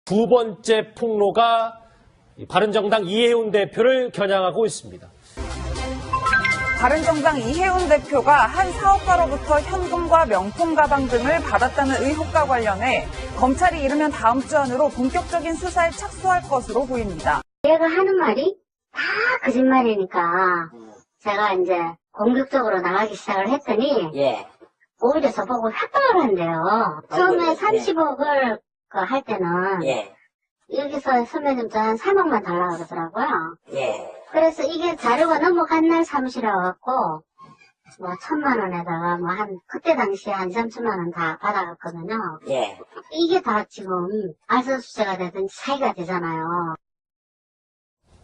두 번째 폭로가 바른정당 이해운 대표를 겨냥하고 있습니다. 바른정당 이해운 대표가 한 사업가로부터 현금과 명품 가방 등을 받았다는 의혹과 관련해 검찰이 이르면 다음 주 안으로 본격적인 수사에 착수할 것으로 보입니다. 얘가 하는 말이 다 거짓말이니까 제가 이제 공격적으로 나가기 시작을 했더니 오히려 저보고 협박을 한대요. 처음에 30억을 할 때는 여기서 선배님도 한 3억만 달라고 그러더라고요. 그래서 이게 자료가 넘어간 날 사무실에 와갖고 뭐 1,000만 원에다가 뭐 그때 당시에 한 2, 3천만 원 다 받아갔거든요. 이게 다 지금 알선수재가 되든 사기가 되잖아요.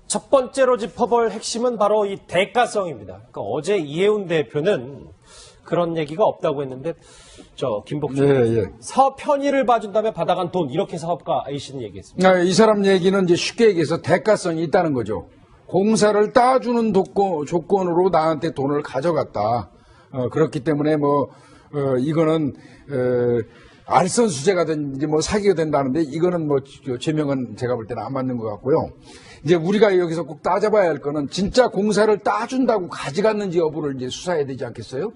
첫 번째로 짚어볼 핵심은 바로 이 대가성입니다. 그러니까 어제 이해운 대표는 그런 얘기가 없다고 했는데 김복준 사업 편의를 봐준 다음에 받아간 돈 이렇게 사업가 A씨는 얘기했습니다. 이 사람 얘기는 이제 쉽게 얘기해서 대가성이 있다는 거죠. 공사를 따주는 조건으로 나한테 돈을 가져갔다. 그렇기 때문에 이거는 알선수재가 된지 사기가 된다는데 이거는 제명은 제가 볼 때는 안 맞는 것 같고요. 이제 우리가 여기서 꼭 따져봐야 할 거는 진짜 공사를 따준다고 가져갔는지 여부를 이제 수사해야 되지 않겠어요?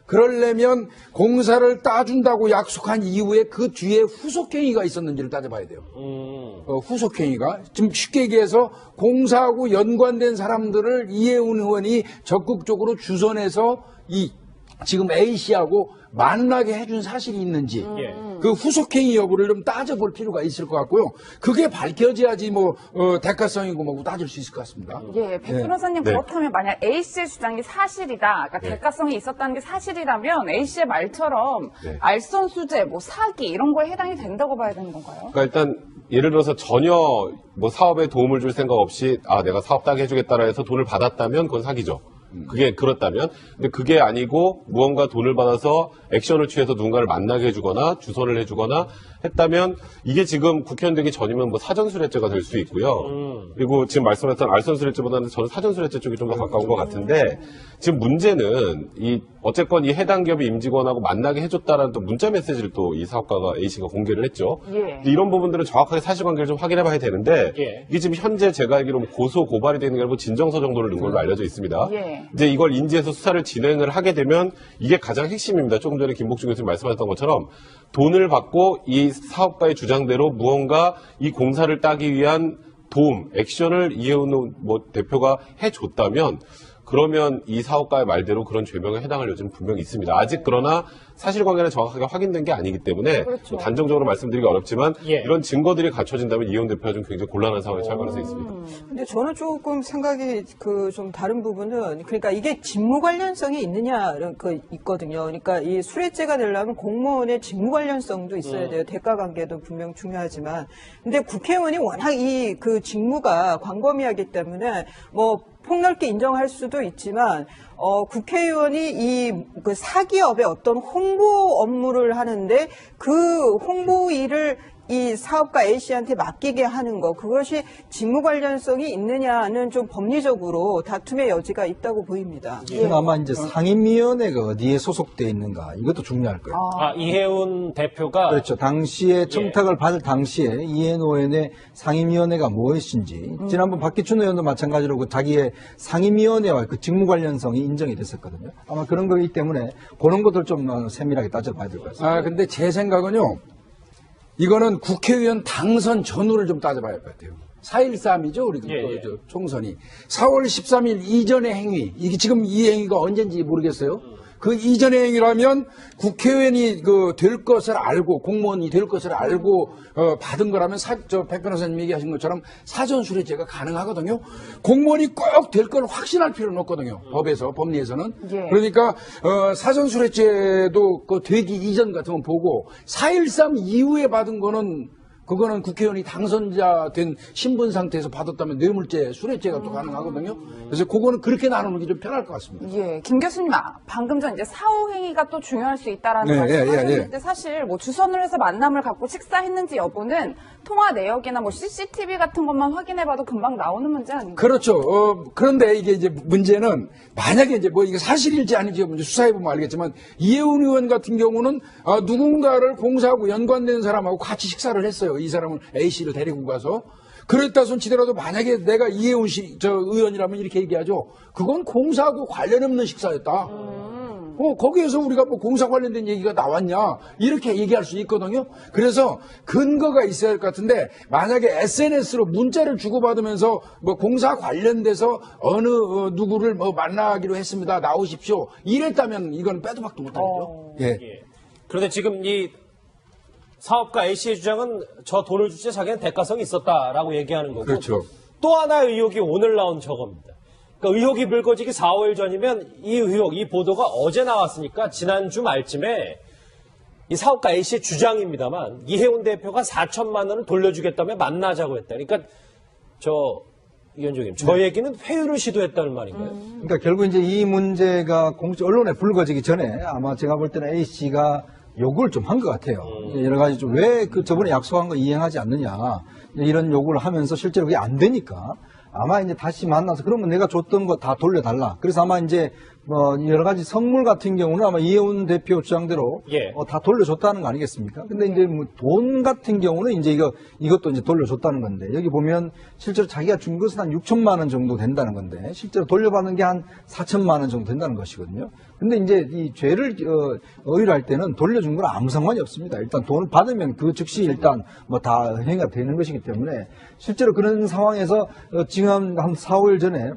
그러려면 공사를 따준다고 약속한 이후에 그 뒤에 후속행위가 있었는지를 따져봐야 돼요. 후속행위가 지금 쉽게 얘기해서 공사하고 연관된 사람들을 이해운 의원이 적극적으로 주선해서 지금 A씨하고 만나게 해준 사실이 있는지 그 후속행위 여부를 좀 따져볼 필요가 있을 것 같고요. 그게 밝혀져야지 대가성이고 뭐고 따질 수 있을 것 같습니다. 백 변호사님 그렇다면 만약 A씨의 주장이 사실이다. 그러니까 대가성이 있었다는 게 사실이라면 A씨의 말처럼 알선수재, 사기 이런 거에 해당이 된다고 봐야 되는 건가요? 그러니까 일단 예를 들어서 전혀 사업에 도움을 줄 생각 없이 내가 사업 따게 해주겠다라 해서 돈을 받았다면 그건 사기죠. 그게 그렇다면. 근데 그게 아니고 무언가 돈을 받아서 액션을 취해서 누군가를 만나게 해주거나 주선을 해주거나 했다면 이게 지금 국회의원 되기 전이면 사전수뢰죄가 될 수 있고요. 그리고 지금 말씀하셨던 알선수뢰죄보다는 저는 사전수뢰죄 쪽이 좀 더 가까운 것 같은데 지금 문제는 어쨌건 이 해당 기업의 임직원하고 만나게 해줬다라는 또 문자 메시지를 또 이 사업가가 A씨가 공개를 했죠. 이런 부분들은 정확하게 사실관계를 좀 확인해 봐야 되는데 이게 지금 현재 제가 알기로 고소 고발이 되는 게 아니고 진정서 정도를 넣은 걸로 알려져 있습니다. 이제 이걸 인지해서 수사를 진행을 하게 되면 이게 가장 핵심입니다. 조금 전에 김복준 교수님 말씀하셨던 것처럼 돈을 받고 이 사업가의 주장대로 무언가 이 공사를 따기 위한 도움, 액션을 이해운 대표가 해줬다면 그러면 이 사업가의 말대로 그런 죄명에 해당할 여지는 분명히 있습니다. 아직 그러나 사실관계는 정확하게 확인된 게 아니기 때문에 단정적으로 말씀드리기 어렵지만 이런 증거들이 갖춰진다면 이해운 대표가 좀 굉장히 곤란한 상황에 처할 가능성이 있습니다. 근데 저는 조금 생각이 좀 다른 부분은 그러니까 이게 직무 관련성이 있느냐 있거든요. 그러니까 이 수뢰죄가 되려면 공무원의 직무 관련성도 있어야 돼요. 대가 관계도 분명 중요하지만 근데 국회의원이 워낙 그 직무가 광범위하기 때문에 폭넓게 인정할 수도 있지만 국회의원이 그 사기업의 어떤 홍보 업무를 하는데 그 홍보 일을 이 사업가 A씨한테 맡기게 하는 거 그것이 직무 관련성이 있느냐는 좀 법리적으로 다툼의 여지가 있다고 보입니다. 아마 이제 상임위원회가 어디에 소속돼 있는가 이것도 중요할 거예요. 이해운 대표가 그렇죠. 당시에 청탁을 받을 당시에 이해운 의원의 상임위원회가 무엇인지 지난번 박기춘 의원도 마찬가지로 자기의 상임위원회와 그 직무 관련성이 인정이 됐었거든요. 아마 그런 거기 때문에 그런 것들 좀 세밀하게 따져봐야 될 것 같습니다. 근데 제 생각은요. 이거는 국회의원 당선 전후를 좀 따져봐야 할 것 같아요. 4.13이죠, 우리 총선이. 4월 13일 이전의 행위, 이게 지금 이 행위가 언젠지 모르겠어요. 그 이전의 행위라면 국회의원이 될 것을 알고, 공무원이 될 것을 알고 받은 거라면 백 변호사님 얘기하신 것처럼 사전수뢰죄가 가능하거든요. 공무원이 꼭 될 걸 확신할 필요는 없거든요. 법리에서는. 그러니까 사전수뢰죄도 되기 이전 같은 건 보고 4.13 이후에 받은 거는 그거는 국회의원이 당선자 된 신분 상태에서 받았다면 뇌물죄, 수뢰죄가 또 가능하거든요. 그래서 그거는 그렇게 나누는 게 좀 편할 것 같습니다. 김 교수님, 방금 전 이제 사후 행위가 또 중요할 수 있다라는 말씀을 하셨는데 사실 주선을 해서 만남을 갖고 식사했는지 여부는 통화 내역이나 뭐 CCTV 같은 것만 확인해봐도 금방 나오는 문제 아닌가요? 그렇죠. 그런데 이게 이제 문제는 만약에 이제 뭐 이게 사실일지 아닌지 먼저 수사해보면 알겠지만 이혜훈 의원 같은 경우는 누군가를 공사하고 연관된 사람하고 같이 식사를 했어요. 이 사람은 A씨를 데리고 가서. 그랬다 손치더라도 만약에 내가 이혜훈 의원이라면 이렇게 얘기하죠. 그건 공사하고 관련 없는 식사였다. 거기에서 우리가 뭐 공사 관련된 얘기가 나왔냐 이렇게 얘기할 수 있거든요. 그래서 근거가 있어야 할 것 같은데 만약에 SNS로 문자를 주고받으면서 뭐 공사 관련돼서 어느 누구를 뭐 만나기로 했습니다. 나오십시오. 이랬다면 이건 빼도 박도 못하죠. 예. 그런데 지금 이 사업가 A씨의 주장은 저 돈을 줄 때 자기는 대가성이 있었다라고 얘기하는 거고. 그렇죠. 또 하나의 의혹이 오늘 나온 저겁니다. 그러니까 의혹이 불거지기 4, 5일 전이면 이 의혹, 이 보도가 어제 나왔으니까 지난주 말쯤에 이 사업가 A씨의 주장입니다만 이혜훈 대표가 4천만 원을 돌려주겠다며 만나자고 했다. 그러니까 위원장님, 저 얘기는 회유를 시도했다는 말인가요? 그러니까 결국 이제 이 문제가 언론에 불거지기 전에 아마 제가 볼 때는 A씨가 요구를 좀 한 것 같아요. 여러 가지 좀 왜 저번에 약속한 거 이행하지 않느냐 이런 요구를 하면서 실제로 그게 안 되니까 아마 이제 다시 만나서 그러면 내가 줬던 거 다 돌려달라. 그래서 아마 이제 여러 가지 선물 같은 경우는 아마 이혜훈 대표 주장대로 다 돌려줬다는 거 아니겠습니까? 근데 이제 뭐 돈 같은 경우는 이제 이것도 이제 돌려줬다는 건데 여기 보면 실제로 자기가 준 것은 한 6천만 원 정도 된다는 건데 실제로 돌려받는 게 한 4천만 원 정도 된다는 것이거든요. 근데 이제 이 죄를 의율할 때는 돌려준 건 아무 상관이 없습니다. 일단 돈을 받으면 그 즉시 일단 뭐 다 행위가 되는 것이기 때문에 실제로 그런 상황에서 지금 한 4, 5일 전에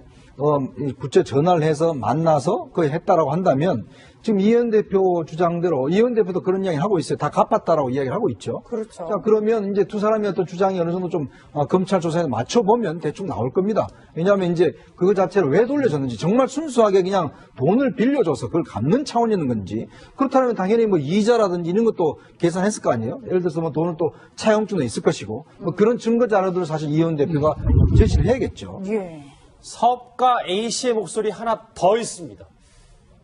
구체 전화를 해서 만나서 거의 했다라고 한다면 지금 이혜훈 대표 주장대로 이혜훈 대표도 그런 이야기를 하고 있어요. 다 갚았다라고 이야기를 하고 있죠. 그렇죠. 자, 그러면 이제 두 사람의 어떤 주장이 어느 정도 좀 검찰 조사에 맞춰보면 대충 나올 겁니다. 왜냐하면 이제 그거 자체를 왜 돌려줬는지 정말 순수하게 그냥 돈을 빌려줘서 그걸 갚는 차원이 있는 건지 그렇다면 당연히 뭐 이자라든지 이런 것도 계산했을 거 아니에요. 예를 들어서 뭐 돈은 또 차용증도 있을 것이고 뭐 그런 증거 자료들을 사실 이혜훈 대표가 제시를 해야겠죠. 예. 사업가 A씨의 목소리 하나 더 있습니다.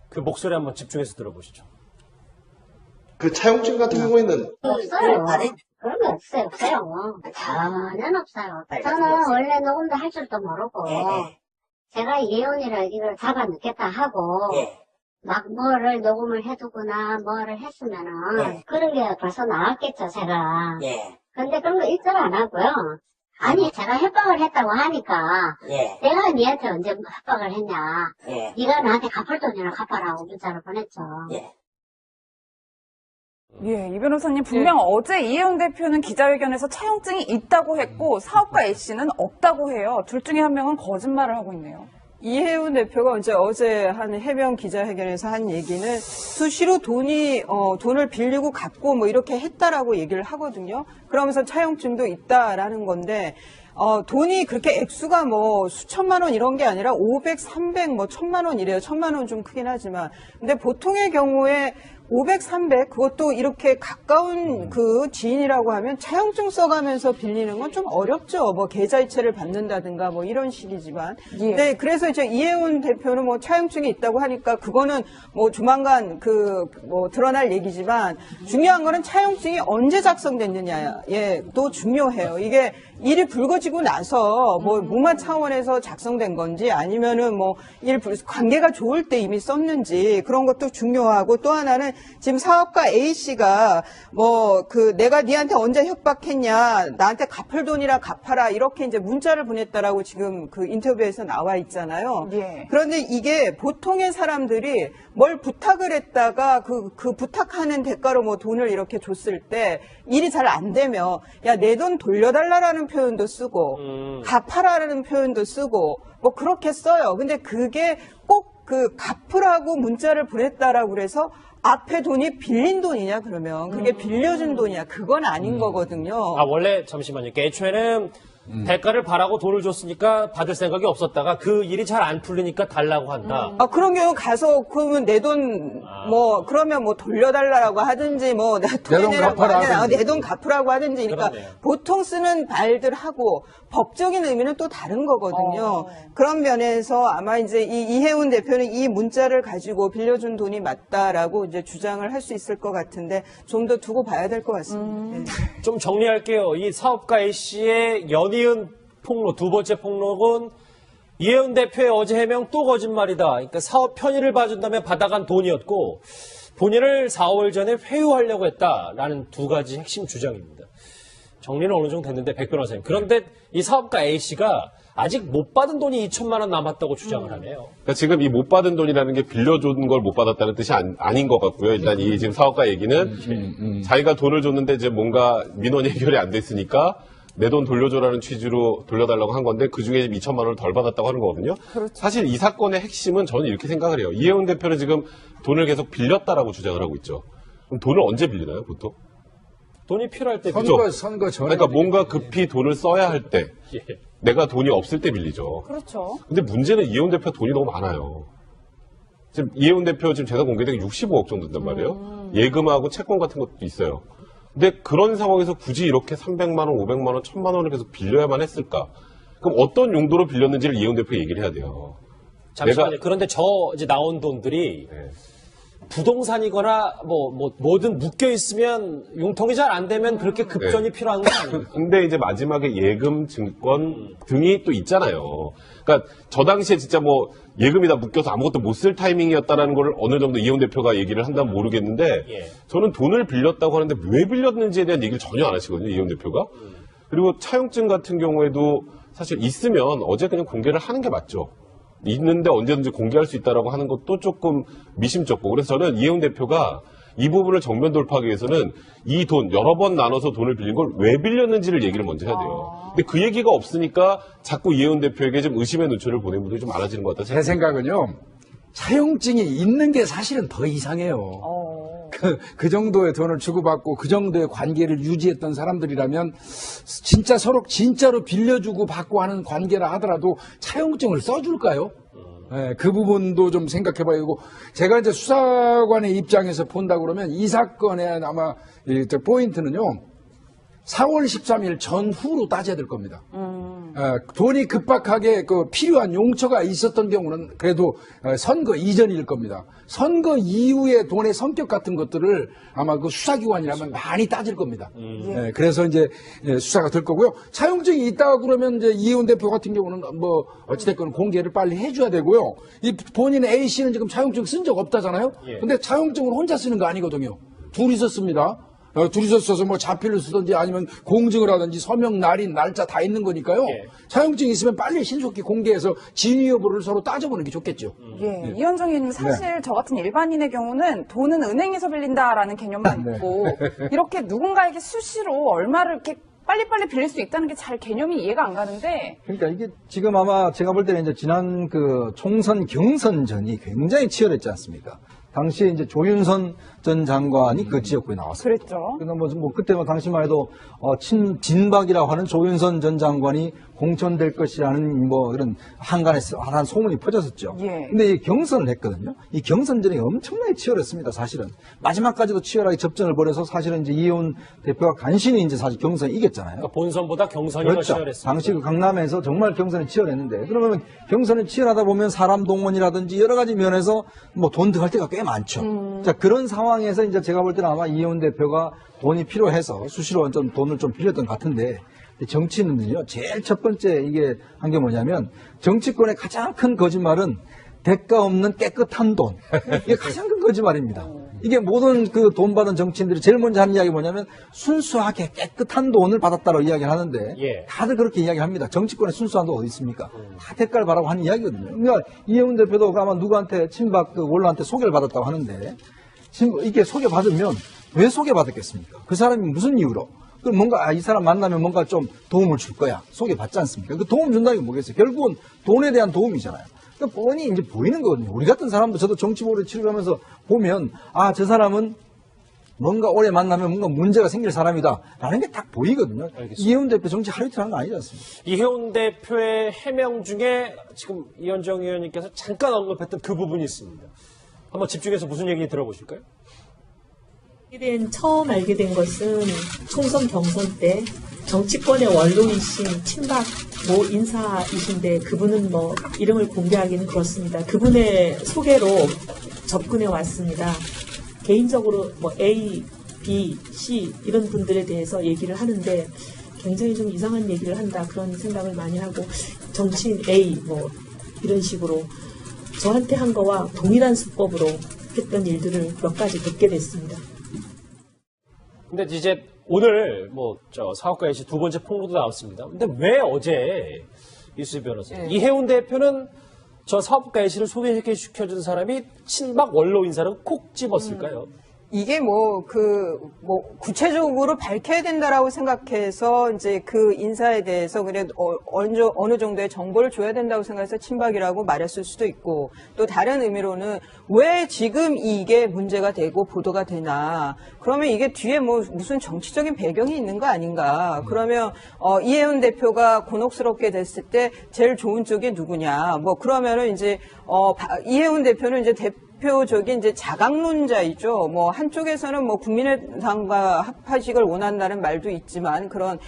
그 목소리 한번 집중해서 들어보시죠. 그 차용증 같은 경우에는 없어요. 그런 게 없어요. 전혀 없어요. 저는 원래 녹음도 할 줄도 모르고 제가 이혜훈이를 이걸 잡아 넣겠다 하고 막 뭐를 녹음을 해두거나 뭐를 했으면은 그런 게 벌써 나왔겠죠, 제가. 근데 그런 거 일절 안 하고요. 아니, 제가 협박을 했다고 하니까 내가 니한테 언제 협박을 했냐. 네가 나한테 갚을 돈이나 갚아라고 문자를 보냈죠. 이 변호사님 분명 어제 이혜훈 대표는 기자회견에서 차용증이 있다고 했고 사업가 A씨는 없다고 해요. 둘 중에 한 명은 거짓말을 하고 있네요. 이혜훈 대표가 이제 어제 한 해명 기자회견에서 한 얘기는 수시로 돈을 빌리고 갚고 뭐 이렇게 했다라고 얘기를 하거든요. 그러면서 차용증도 있다라는 건데, 돈이 그렇게 액수가 뭐 수천만 원 이런 게 아니라 500, 300, 뭐 1000만 원 이래요. 1000만 원 좀 크긴 하지만. 근데 보통의 경우에 500, 300 그것도 이렇게 가까운 그 지인이라고 하면 차용증 써가면서 빌리는 건 좀 어렵죠. 뭐 계좌이체를 받는다든가 뭐 이런 식이지만. 네, 그래서 이제 이혜훈 대표는 뭐 차용증이 있다고 하니까 그거는 뭐 조만간 뭐 드러날 얘기지만 중요한 거는 차용증이 언제 작성됐느냐에 또 중요해요. 이게 일이 불거지고 나서 뭐 무마 차원에서 작성된 건지 아니면은 뭐 관계가 좋을 때 이미 썼는지 그런 것도 중요하고 또 하나는 지금 사업가 A씨가 내가 니한테 언제 협박했냐 나한테 갚을 돈이라 갚아라 이렇게 이제 문자를 보냈다라고 지금 그 인터뷰에서 나와 있잖아요. 그런데 이게 보통의 사람들이 뭘 부탁을 했다가 그 부탁하는 대가로 뭐 돈을 이렇게 줬을 때 일이 잘 안 되면 야, 내 돈 돌려달라라는 표현도 쓰고 갚아라라는 표현도 쓰고 뭐 그렇게 써요. 근데 그게 꼭 갚으라고 문자를 보냈다라고 그래서 앞에 돈이 빌린 돈이냐 그러면 그게 빌려준 돈이냐 그건 아닌 거거든요. 원래 잠시만요. 애초에는 대가를 바라고 돈을 줬으니까 받을 생각이 없었다가 그 일이 잘 안 풀리니까 달라고 한다. 아, 그런 경우 가서, 그러면 내 돈, 그러면 돌려달라고 하든지, 내 돈 갚아라 내 돈 갚으라고 하든지, 그러니까 그러네요. 보통 쓰는 말들하고 법적인 의미는 또 다른 거거든요. 그런 면에서 아마 이제 이해운 대표는 이 문자를 가지고 빌려준 돈이 맞다라고 이제 주장을 할 수 있을 것 같은데, 좀 더 두고 봐야 될 것 같습니다. 네. 좀 정리할게요. 이 사업가 A씨의 연이은 폭로, 두 번째 폭로는 이해운 대표의 어제 해명 또 거짓말이다. 그러니까 사업 편의를 봐준다며 받아간 돈이었고 본인을 4월 전에 회유하려고 했다라는 두 가지 핵심 주장입니다. 정리는 어느 정도 됐는데 백 변호사님. 그런데 이 사업가 A씨가 아직 못 받은 돈이 2천만 원 남았다고 주장을 하네요. 그러니까 지금 이 못 받은 돈이라는 게 빌려준 걸 못 받았다는 뜻이 아닌 것 같고요. 일단 이 지금 사업가 얘기는 자기가 돈을 줬는데 이제 뭔가 민원 해결이 안 됐으니까 내 돈 돌려줘라는 취지로 돌려달라고 한 건데 그중에 2천만 원을 덜 받았다고 하는 거거든요. 그렇죠. 사실 이 사건의 핵심은 저는 이렇게 생각을 해요. 이해운 대표는 지금 돈을 계속 빌렸다라고 주장을 하고 있죠. 그럼 돈을 언제 빌리나요, 보통? 돈이 필요할 때 선거 전에. 그러니까 뭔가 급히 돈을 써야 할 때, 예. 내가 돈이 없을 때 빌리죠. 그렇죠. 근데 문제는 이해운 대표 돈이 너무 많아요. 지금 이해운 대표 지금 제가 공개된 게 65억 정도 된단 말이에요. 예금하고 채권 같은 것도 있어요. 근데 그런 상황에서 굳이 이렇게 300만 원, 500만 원, 1000만 원을 계속 빌려야만 했을까? 그럼 어떤 용도로 빌렸는지를 이해운 대표 얘기를 해야 돼요. 잠시만요. 그런데 이제 나온 돈들이 네. 부동산이거나 뭐든 묶여 있으면 융통이 잘 안 되면 그렇게 급전이 필요한 건 아니에요. 근데 이제 마지막에 예금, 증권 등이 또 있잖아요. 그러니까 저 당시에 진짜 예금이 다 묶여서 아무것도 못 쓸 타이밍이었다라는 걸 어느 정도 이해운 대표가 얘기를 한다면 모르겠는데 예. 저는 돈을 빌렸다고 하는데 왜 빌렸는지에 대한 얘기를 전혀 안 하시거든요, 이해운 대표가. 그리고 차용증 같은 경우에도 사실 있으면 어제 그냥 공개를 하는 게 맞죠. 있는데 언제든지 공개할 수 있다라고 하는 것도 조금 미심쩍고 그래서 저는 이해운 대표가 이 부분을 정면 돌파하기 위해서는 이 돈 여러 번 나눠서 돈을 빌린 걸 왜 빌렸는지를 얘기를 먼저 해야 돼요. 근데 그 얘기가 없으니까 자꾸 이해운 대표에게 좀 의심의 눈초리를 보내는 분들이 좀 많아지는 것 같다 제 생각은요. 차용증이 있는 게 사실은 더 이상해요. 그 정도의 돈을 주고받고 그 정도의 관계를 유지했던 사람들이라면 진짜 서로 진짜로 빌려주고 받고 하는 관계라 하더라도 차용증을 써줄까요? 네, 그 부분도 좀 생각해봐야 되고 제가 이제 수사관의 입장에서 본다 그러면 이 사건의 아마 포인트는요. 4월 13일 전후로 따져야 될 겁니다. 돈이 급박하게 필요한 용처가 있었던 경우는 그래도 선거 이전일 겁니다. 선거 이후의 돈의 성격 같은 것들을 아마 그 수사기관이라면 많이 따질 겁니다. 그래서 이제 수사가 될 거고요. 차용증이 있다고 그러면 이제 이해운 대표 같은 경우는 어찌됐건 공개를 빨리 해줘야 되고요. 이 본인 A씨는 지금 차용증 쓴 적 없다잖아요. 근데 차용증을 혼자 쓰는 거 아니거든요. 둘이서 씁니다. 둘이서 써서 자필로 쓰든지 아니면 공증을 하든지 서명, 날인, 날짜 다 있는 거니까요. 예. 차용증이 있으면 빨리 신속히 공개해서 진위 여부를 서로 따져보는 게 좋겠죠. 예, 이현정 의원님 사실 저 같은 일반인의 경우는 돈은 은행에서 빌린다라는 개념만 있고 이렇게 누군가에게 수시로 얼마를 이렇게 빨리빨리 빌릴 수 있다는 게 잘 개념이 이해가 안 가는데. 그러니까 이게 지금 아마 제가 볼 때는 이제 지난 총선 경선 전이 굉장히 치열했지 않습니까? 당시에 이제 조윤선 전 장관이 그 지역구에 나왔어요. 그랬죠. 그때 당시만 해도 진박이라고 하는 조윤선 전 장관이 공천될 것이라는 그런 한간한 소문이 퍼졌었죠. 예. 근데 이 경선을 했거든요. 이 경선전이 엄청나게 치열했습니다, 사실은. 마지막까지도 치열하게 접전을 벌여서 사실은 이제 이해운 대표가 간신히 이제 사실 경선을 이겼잖아요. 그러니까 본선보다 경선이 그렇죠. 더 치열했습니다. 당시 강남에서 정말 경선이 치열했는데 그러면 경선이 치열하다 보면 사람 동원이라든지 여러 가지 면에서 돈 들어갈 때가 꽤 많죠. 자, 그런 상황에서 이제 제가 볼 때는 아마 이해운 대표가 돈이 필요해서 수시로 좀 돈을 좀 빌렸던 것 같은데 정치는요, 제일 첫 번째 이게 한 게 뭐냐면 정치권의 가장 큰 거짓말은 대가 없는 깨끗한 돈. 이게 가장 큰 거짓말입니다. 이게 모든 돈 받은 정치인들이 제일 먼저 하는 이야기 뭐냐면 순수하게 깨끗한 돈을 받았다고 이야기를 하는데 예. 다들 그렇게 이야기합니다. 정치권에 순수한 돈 어디 있습니까? 다 대가를 바라고 하는 이야기거든요. 그러니까 이해운 대표도 아마 누구한테 친박 원로한테 소개를 받았다고 하는데 이게 소개받으면 왜 소개받았겠습니까? 그 사람이 무슨 이유로? 그럼 뭔가 이 사람 만나면 뭔가 좀 도움을 줄 거야. 소개받지 않습니까? 그 도움 준다는 게 뭐겠어요? 결국은 돈에 대한 도움이잖아요. 그러니까 뻔히 이제 보이는 거거든요. 우리 같은 사람도 저도 정치보를 치르면서 보면 저 사람은 뭔가 오래 만나면 뭔가 문제가 생길 사람이다라는 게 딱 보이거든요. 알겠습니다. 이해운 대표 정치 하루 이틀 하는 거 아니지 않습니까? 이해운 대표의 해명 중에 지금 이현정 의원님께서 잠깐 언급했던 그 부분이 있습니다. 한번 집중해서 무슨 얘기 들어보실까요? 처음 알게 된 것은 총선 경선 때 정치권의 원로이신 친박 모 인사이신데 그분은 뭐 이름을 공개하기는 그렇습니다. 그분의 소개로 접근해 왔습니다. 개인적으로 뭐 A, B, C 이런 분들에 대해서 얘기를 하는데 굉장히 좀 이상한 얘기를 한다 그런 생각을 많이 하고 정치인 A 뭐 이런 식으로 저한테 한 거와 동일한 수법으로 했던 일들을 몇 가지 듣게 됐습니다. 근데 이제 오늘 사업가 이시 두 번째 폭로도 나왔습니다. 근데 왜 어제 이수지 변호사 이해운 대표는 저 사업가 이시를 소개시켜준 사람이 친박 원로 인사를 콕 집었을까요? 이게 구체적으로 밝혀야 된다라고 생각해서 이제 그 인사에 대해서 그래 어느 정도의 정보를 줘야 된다고 생각해서 친박이라고 말했을 수도 있고 또 다른 의미로는 왜 지금 이게 문제가 되고 보도가 되나 그러면 이게 뒤에 무슨 정치적인 배경이 있는 거 아닌가 그러면 이해운 대표가 곤혹스럽게 됐을 때 제일 좋은 쪽이 누구냐 그러면은 이제 이해운 대표는 이제 대표적인 이제 자강론자이죠. 한쪽에서는 국민의당과 합하식을 원한다는 말도 있지만 그런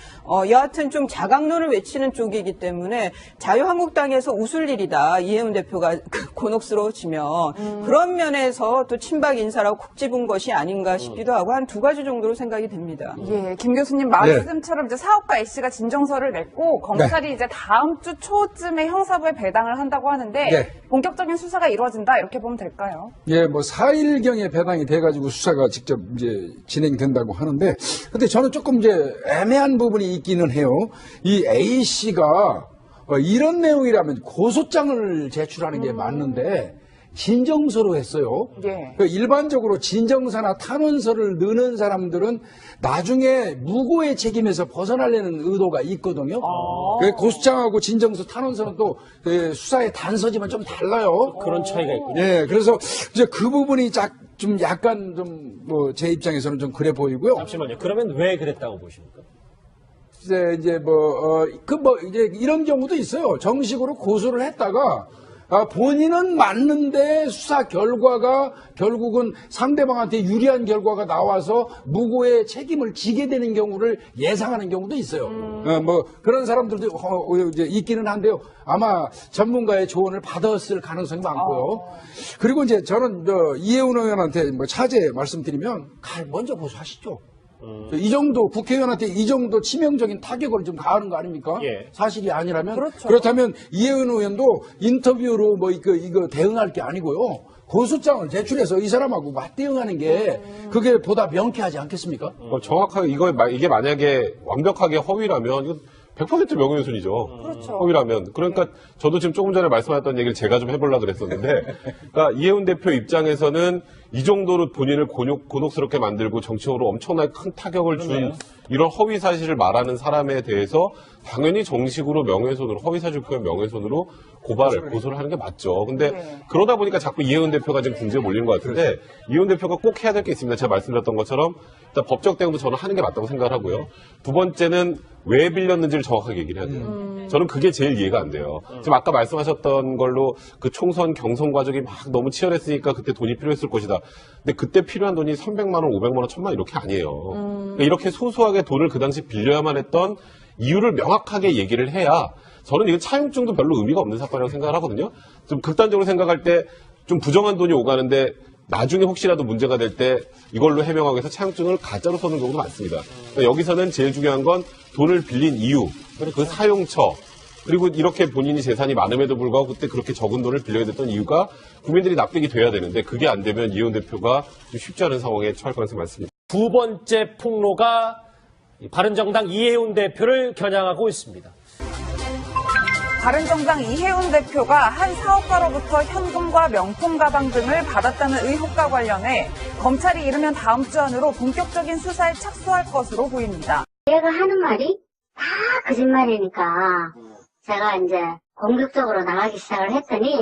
여하튼 좀 자강론을 외치는 쪽이기 때문에 자유한국당에서 웃을 일이다. 이해운 대표가 곤혹스러워지면 그런 면에서 또 친박 인사라고 콕 집은 것이 아닌가 싶기도 하고 한 두 가지 정도로 생각이 됩니다. 예, 김 교수님 말씀처럼 이제 사업가 A씨가 진정서를 냈고 검찰이 이제 다음 주 초쯤에 형사부에 배당을 한다고 하는데 본격적인 수사가 이루어진다 이렇게 보면 될까요? 예, 4일경에 배당이 돼가지고 수사가 직접 이제 진행된다고 하는데, 근데 저는 조금 이제 애매한 부분이 있기는 해요. 이 A씨가 이런 내용이라면 고소장을 제출하는 게 맞는데, 진정서로 했어요. 예. 일반적으로 진정서나 탄원서를 넣는 사람들은 나중에 무고의 책임에서 벗어나려는 의도가 있거든요. 고소장하고 진정서, 탄원서는 또 수사의 단서지만 좀 달라요. 그런 차이가 있군요. 네, 그래서 이제 그 부분이 좀 약간 제 입장에서는 좀 그래 보이고요. 잠시만요. 그러면 왜 그랬다고 보십니까? 이제 이런 경우도 있어요. 정식으로 고소를 했다가 본인은 맞는데 수사 결과가 결국은 상대방한테 유리한 결과가 나와서 무고의 책임을 지게 되는 경우를 예상하는 경우도 있어요. 그런 사람들도 이제 있기는 한데요. 아마 전문가의 조언을 받았을 가능성이 많고요. 그리고 이제 저는 이해운 의원한테 차제 말씀드리면 먼저 고소하시죠. 이 정도 국회의원한테 이 정도 치명적인 타격을 좀 가하는 거 아닙니까? 예. 사실이 아니라면 그렇죠. 그렇다면 이해운 의원도 인터뷰로 이거 대응할 게 아니고요. 고소장을 제출해서 이 사람하고 맞대응하는 게 그게 보다 명쾌하지 않겠습니까? 정확하게 이게 만약에 완벽하게 허위라면 이거 100% 명예훼손이죠. 그렇죠. 허위라면. 그러니까 저도 지금 조금 전에 말씀하셨던 얘기를 제가 좀 해보려고 그랬었는데, 그러니까 이해운 대표 입장에서는 이 정도로 본인을 곤혹스럽게 만들고 정치적으로 엄청나게 큰 타격을 준 이런 허위 사실을 말하는 사람에 대해서 당연히 정식으로 명예훼손으로, 허위 사실 표현 명예훼손으로 고소를 하는 게 맞죠. 근데 그러다 보니까 자꾸 이해운 대표가 지금 궁지에 몰리는 것 같은데, 이해운 대표가 꼭 해야 될 게 있습니다. 제가 말씀드렸던 것처럼 일단 법적 대응도 저는 하는 게 맞다고 생각을 하고요. 두 번째는 왜 빌렸는지를 정확하게 얘기를 해야 돼요. 저는 그게 제일 이해가 안 돼요. 지금 아까 말씀하셨던 걸로 그 총선 경선 과정이 막 너무 치열했으니까 그때 돈이 필요했을 것이다. 근데 그때 필요한 돈이 300만 원, 500만 원, 1000만 원 이렇게 아니에요. 그러니까 이렇게 소소하게 돈을 그 당시 빌려야만 했던 이유를 명확하게 얘기를 해야 저는 이거 차용증도 별로 의미가 없는 사건이라고 생각을 하거든요. 좀 극단적으로 생각할 때 좀 부정한 돈이 오가는데 나중에 혹시라도 문제가 될 때 이걸로 해명하기 위해서 차용증을 가짜로 써는 경우도 많습니다. 그러니까 여기서는 제일 중요한 건 돈을 빌린 이유, 그 사용처, 그리고 이렇게 본인이 재산이 많음에도 불구하고 그때 그렇게 적은 돈을 빌려야 됐던 이유가 국민들이 납득이 돼야 되는데 그게 안 되면 이해운 대표가 좀 쉽지 않은 상황에 처할 가능성이 많습니다. 두 번째 폭로가 바른정당 이해운 대표를 겨냥하고 있습니다. 바른정당 이해운 대표가 한 사업가로부터 현금과 명품 가방 등을 받았다는 의혹과 관련해 검찰이 이르면 다음 주 안으로 본격적인 수사에 착수할 것으로 보입니다. 얘가 하는 말이 다 거짓말이니까 제가 이제 공격적으로 나가기 시작을 했더니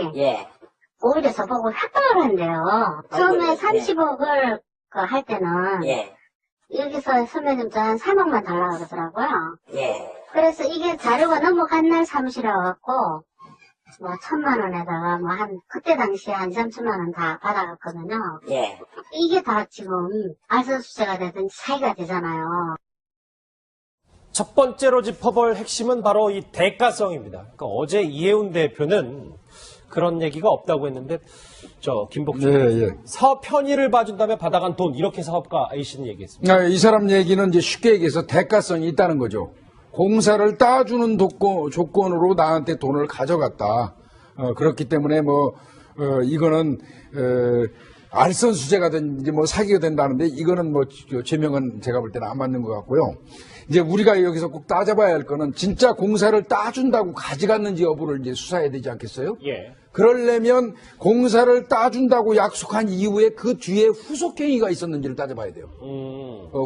오히려 저보고 협박을 한대요. 처음에 30억을 그 할 때는 여기서 선배님도 한 3억만 달라고 그러더라고요. 그래서 이게 자료가 넘어간 날 사무실에 와갖고 뭐 1,000만 원에다가 뭐 그때 당시에 한 3천만 원 다 받아갔거든요. 이게 다 지금 알선수재가 되든지 사기가 되잖아요. 첫 번째로 짚어볼 핵심은 바로 이 대가성입니다. 그러니까 어제 이해운 대표는 그런 얘기가 없다고 했는데, 김복준 사업 편의를 봐준 다음에 받아간 돈, 이렇게 사업가 A씨는 얘기했습니다. 이 사람 얘기는 이제 쉽게 얘기해서 대가성이 있다는 거죠. 공사를 따주는 조건으로 나한테 돈을 가져갔다. 그렇기 때문에 이거는 알선수재가 된지 사기가 된다는데 이거는 죄명은 제가 볼 때는 안 맞는 것 같고요. 이제 우리가 여기서 꼭 따져봐야 할 거는 진짜 공사를 따준다고 가져갔는지 여부를 이제 수사해야 되지 않겠어요? 그러려면 공사를 따준다고 약속한 이후에 그 뒤에 후속행위가 있었는지를 따져봐야 돼요.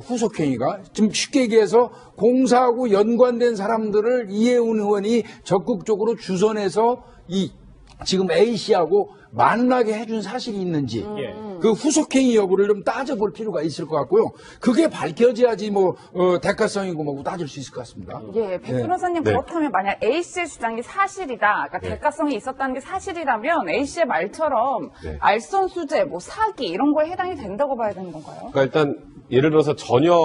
후속행위가 좀 쉽게 얘기해서 공사하고 연관된 사람들을 이해운 의원이 적극적으로 주선해서 지금 A씨하고 만나게 해준 사실이 있는지 그 후속행위 여부를 좀 따져볼 필요가 있을 것 같고요. 그게 밝혀져야지 대가성이고 따질 수 있을 것 같습니다. 백 변호사님 그렇다면 만약 A씨의 주장이 사실이다, 그러니까 대가성이 있었다는 게 사실이라면 A씨의 말처럼 알선수재, 사기 이런 거에 해당이 된다고 봐야 되는 건가요? 그러니까 일단 예를 들어서 전혀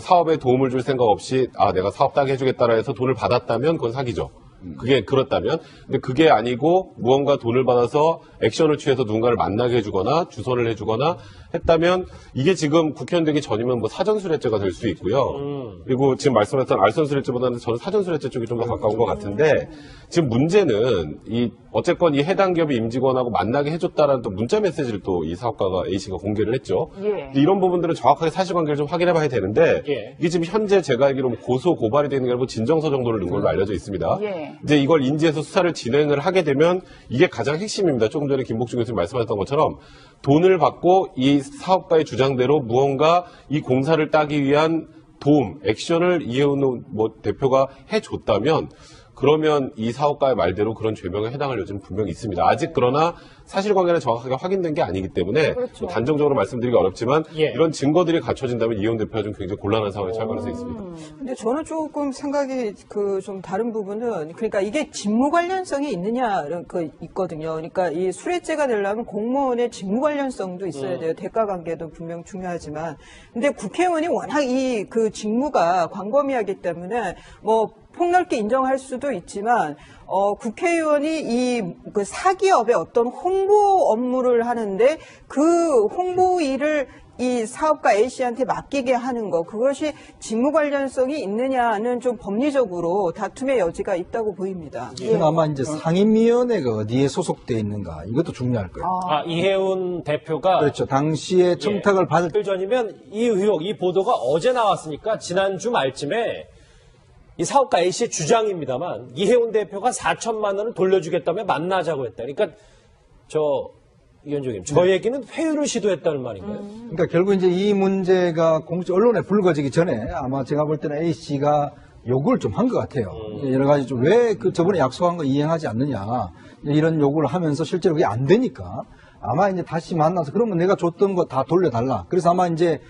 사업에 도움을 줄 생각 없이 내가 사업 따게 해주겠다라 해서 돈을 받았다면 그건 사기죠. 그게 그렇다면, 근데 그게 아니고 무언가 돈을 받아서 액션을 취해서 누군가를 만나게 해주거나 주선을 해주거나 했다면 이게 지금 국회의원 되기 전이면 사전수뢰죄가 될 수 있고요. 그리고 지금 말씀하셨던 알선수뢰죄보다는 저는 사전수뢰죄 쪽이 좀 더 가까운 것 같은데, 지금 문제는 어쨌건 이 해당 기업의 임직원하고 만나게 해줬다라는 또 문자 메시지를 또 이 사업가가 A씨가 공개를 했죠. 이런 부분들은 정확하게 사실관계를 좀 확인해 봐야 되는데, 이게 지금 현재 제가 알기로 고소 고발이 되는 게 아니고 진정서 정도를 넣은 걸로 알려져 있습니다. 이제 이걸 인지해서 수사를 진행을 하게 되면 이게 가장 핵심입니다. 조금 전에 김복준 교수님 말씀하셨던 것처럼 돈을 받고 이 사업가의 주장대로 무언가 이 공사를 따기 위한 도움, 액션을 이해운 대표가 해줬다면 그러면 이 사업가의 말대로 그런 죄명에 해당할 여지는 분명히 있습니다. 아직 그러나 사실관계는 정확하게 확인된 게 아니기 때문에 단정적으로 말씀드리기 어렵지만 이런 증거들이 갖춰진다면 이해운 대표가 좀 굉장히 곤란한 상황에 처할 가능성이 있습니다. 근데 저는 조금 생각이 좀 다른 부분은, 그러니까 이게 직무 관련성이 있느냐 있거든요. 그러니까 이 수뢰죄가 되려면 공무원의 직무 관련성도 있어야 돼요. 대가 관계도 분명 중요하지만, 근데 국회의원이 워낙 그 직무가 광범위하기 때문에 폭넓게 인정할 수도 있지만, 국회의원이 그 사기업의 어떤 홍보 업무를 하는데 그 홍보 일을 이 사업가 A씨한테 맡기게 하는 거, 그것이 직무 관련성이 있느냐는 좀 법리적으로 다툼의 여지가 있다고 보입니다. 이건 아마 이제 상임위원회가 어디에 소속되어 있는가, 이것도 중요할 거예요. 이해운 대표가. 그렇죠. 당시에 청탁을 받을 때 전이면 이 의혹, 이 보도가 어제 나왔으니까 지난주 말쯤에 이 사업가 A씨의 주장입니다만 이해운 대표가 4천만 원을 돌려주겠다며 만나자고 했다. 그러니까 위원장님, 저 얘기는 회유를 시도했다는 말인가요? 그러니까 결국 이제 이 문제가 언론에 불거지기 전에 아마 제가 볼 때는 A씨가 요구를 좀 한 것 같아요. 여러 가지 왜 저번에 약속한 거 이행하지 않느냐, 이런 요구를 하면서 실제로 그게 안 되니까 아마 이제 다시 만나서 그러면 내가 줬던 거 다 돌려달라. 그래서 아마 이제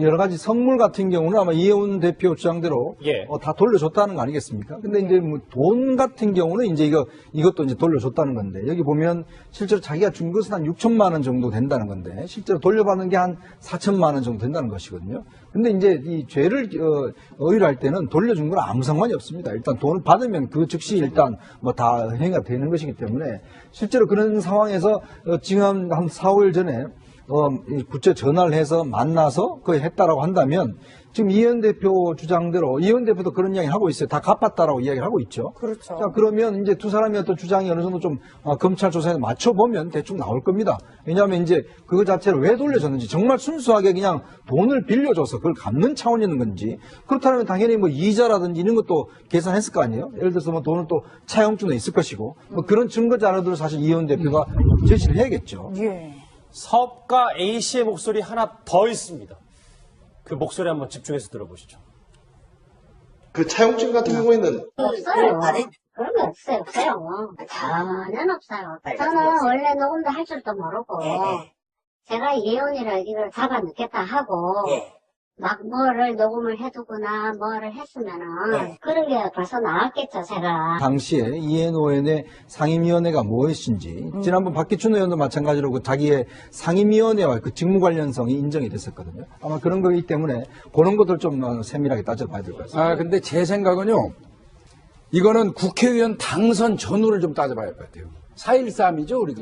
여러 가지 선물 같은 경우는 아마 이해운 대표 주장대로 다 돌려줬다는 거 아니겠습니까? 근데 이제 돈 같은 경우는 이제 이것도 이제 돌려줬다는 건데, 여기 보면 실제로 자기가 준 것은 한 6천만 원 정도 된다는 건데 실제로 돌려받는 게 한 4천만 원 정도 된다는 것이거든요. 근데 이제 이 죄를 의율할 때는 돌려준 건 아무 상관이 없습니다. 일단 돈을 받으면 그 즉시 일단 다 행위가 되는 것이기 때문에 실제로 그런 상황에서 지금 한 4, 5일 전에 구체 전화를 해서 만나서 그걸 했다라고 한다면 지금 이해운 대표 주장대로 이해운 대표도 그런 이야기를 하고 있어요. 다 갚았다라고 이야기를 하고 있죠. 그렇죠. 자, 그러면 이제 두 사람의 어떤 주장이 어느 정도 좀 검찰 조사에 맞춰보면 대충 나올 겁니다. 왜냐하면 이제 그거 자체를 왜 돌려줬는지, 정말 순수하게 그냥 돈을 빌려줘서 그걸 갚는 차원이 있는 건지, 그렇다면 당연히 이자라든지 이런 것도 계산했을 거 아니에요. 예를 들어서 돈은 또 차용증도 있을 것이고 그런 증거 자료들을 사실 이해운 대표가 제시를 해야겠죠. 사업가 A씨의 목소리 하나 더 있습니다. 그 목소리 한번 집중해서 들어보시죠. 그 차용증 같은 경우에는 없어요. 그런 게 없어요. 전혀 없어요. 저는 원래 녹음도 할 줄도 모르고 제가 이혜원이를 이걸 잡아 넣겠다 하고 막 뭐를 녹음을 해두거나 뭐를 했으면은 그런 게 벌써 나왔겠죠, 제가. 당시에 이해노엔의 상임위원회가 무엇인지 지난번 박기춘 의원도 마찬가지로 그 자기의 상임위원회와 그 직무 관련성이 인정이 됐었거든요. 아마 그런 거기 때문에 그런 것들 좀 세밀하게 따져봐야 될 것 같습니다. 근데 제 생각은요, 이거는 국회의원 당선 전후를 좀 따져봐야 할 것 같아요. 4.13이죠, 우리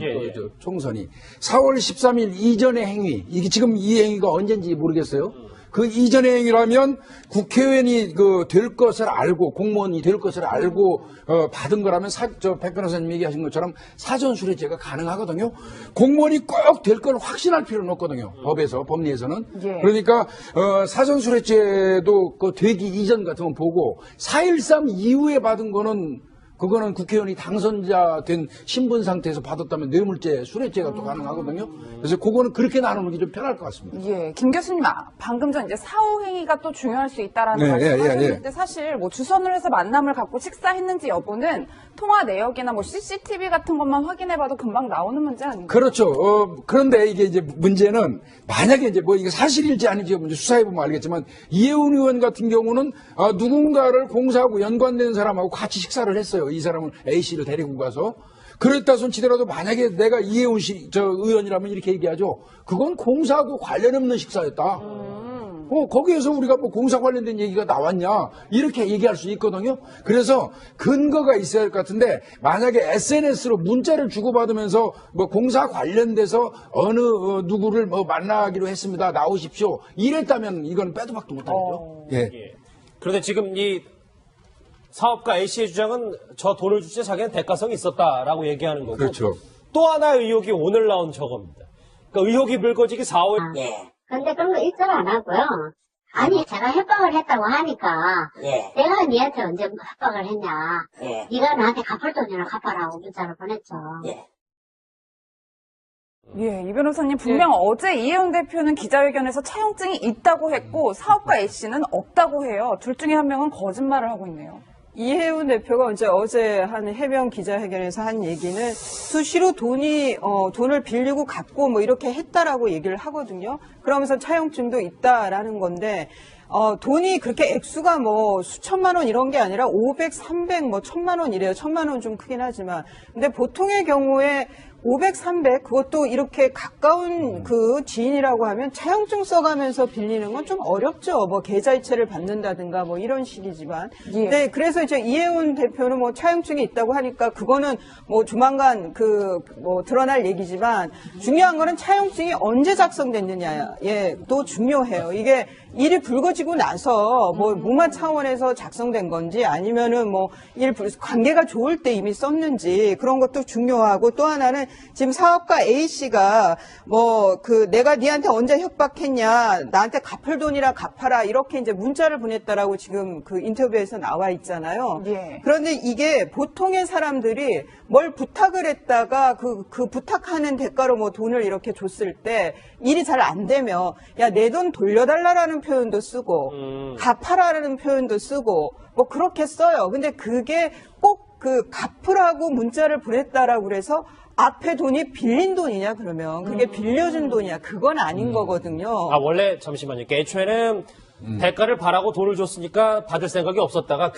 총선이. 4월 13일 이전의 행위, 이게 지금 이 행위가 언젠지 모르겠어요. 그 이전의 행위라면 국회의원이 될 것을 알고, 공무원이 될 것을 알고 받은 거라면 백 변호사님 얘기하신 것처럼 사전수뢰죄가 가능하거든요. 공무원이 꼭 될 걸 확신할 필요는 없거든요. 법에서, 법리에서는. 그러니까 사전수뢰죄도 되기 이전 같으면 보고 4.13 이후에 받은 거는 그거는 국회의원이 당선자 된 신분 상태에서 받았다면 뇌물죄, 수뢰죄가 또 가능하거든요. 그래서 그거는 그렇게 나누는 게 좀 편할 것 같습니다. 예, 김 교수님, 방금 전 이제 사후 행위가 또 중요할 수 있다라는 말씀하셨는데 사실 뭐 주선을 해서 만남을 갖고 식사했는지 여부는 통화 내역이나 뭐 CCTV 같은 것만 확인해봐도 금방 나오는 문제 아닌가요? 그렇죠. 그런데 이게 이제 문제는 만약에 이제 뭐 이게 사실일지 아닌지 수사해보면 알겠지만 이혜훈 의원 같은 경우는 누군가를 공사하고 연관된 사람하고 같이 식사를 했어요. 이 사람을 A씨를 데리고 가서. 그랬다 손치더라도 만약에 내가 이혜훈 의원이라면 이렇게 얘기하죠. 그건 공사하고 관련 없는 식사였다. 거기에서 우리가 뭐 공사 관련된 얘기가 나왔냐 이렇게 얘기할 수 있거든요. 그래서 근거가 있어야 할 것 같은데 만약에 SNS로 문자를 주고받으면서 뭐 공사 관련돼서 어느 누구를 뭐 만나기로 했습니다. 나오십시오. 이랬다면 이건 빼도 박도 못하겠죠. 그런데 지금 이 사업가 A씨의 주장은 저 돈을 줄 때 자기는 대가성이 있었다라고 얘기하는 거고. 그렇죠. 또 하나의 의혹이 오늘 나온 저겁니다. 그러니까 의혹이 불거지기 4월. 근데 그런 거 입증 안 하고요. 아니, 제가 협박을 했다고 하니까 내가 니한테 언제 협박을 했냐. 네가 나한테 갚을 돈이나 갚아라고 문자를 보냈죠. 예, 이 변호사님 분명 어제 이혜훈 대표는 기자회견에서 차용증이 있다고 했고 사업가 A씨는 없다고 해요. 둘 중에 한 명은 거짓말을 하고 있네요. 이혜훈 대표가 어제 한 해명 기자회견에서 한 얘기는 수시로 돈을 빌리고 갚고 뭐 이렇게 했다라고 얘기를 하거든요. 그러면서 차용증도 있다라는 건데, 돈이 그렇게 액수가 뭐 수천만 원 이런 게 아니라 500, 300, 뭐 1000만 원 이래요. 1000만 원 좀 크긴 하지만. 근데 보통의 경우에 500, 300 그것도 이렇게 가까운 그 지인이라고 하면 차용증 써가면서 빌리는 건 좀 어렵죠. 뭐 계좌이체를 받는다든가 뭐 이런 식이지만. 네, 그래서 이제 이혜훈 대표는 뭐 차용증이 있다고 하니까 그거는 뭐 조만간 뭐 드러날 얘기지만 중요한 거는 차용증이 언제 작성됐느냐에 또 중요해요. 이게 일이 불거지고 나서 뭐 무마 차원에서 작성된 건지 아니면은 뭐 관계가 좋을 때 이미 썼는지 그런 것도 중요하고 또 하나는 지금 사업가 A씨가 내가 니한테 언제 협박했냐 나한테 갚을 돈이라 갚아라 이렇게 이제 문자를 보냈다라고 지금 그 인터뷰에서 나와 있잖아요. 그런데 이게 보통의 사람들이 뭘 부탁을 했다가 그 부탁하는 대가로 뭐 돈을 이렇게 줬을 때 일이 잘 안 되면 야, 내 돈 돌려달라라는 표현도 쓰고 갚아라라는 표현도 쓰고 뭐 그렇게 써요. 근데 그게 꼭 갚으라고 문자를 보냈다라고 그래서 앞에 돈이 빌린 돈이냐 그러면 그게 빌려준 돈이냐 그건 아닌 거거든요. 원래 잠시만요. 애초에는 대가를 바라고 돈을 줬으니까 받을 생각이 없었다가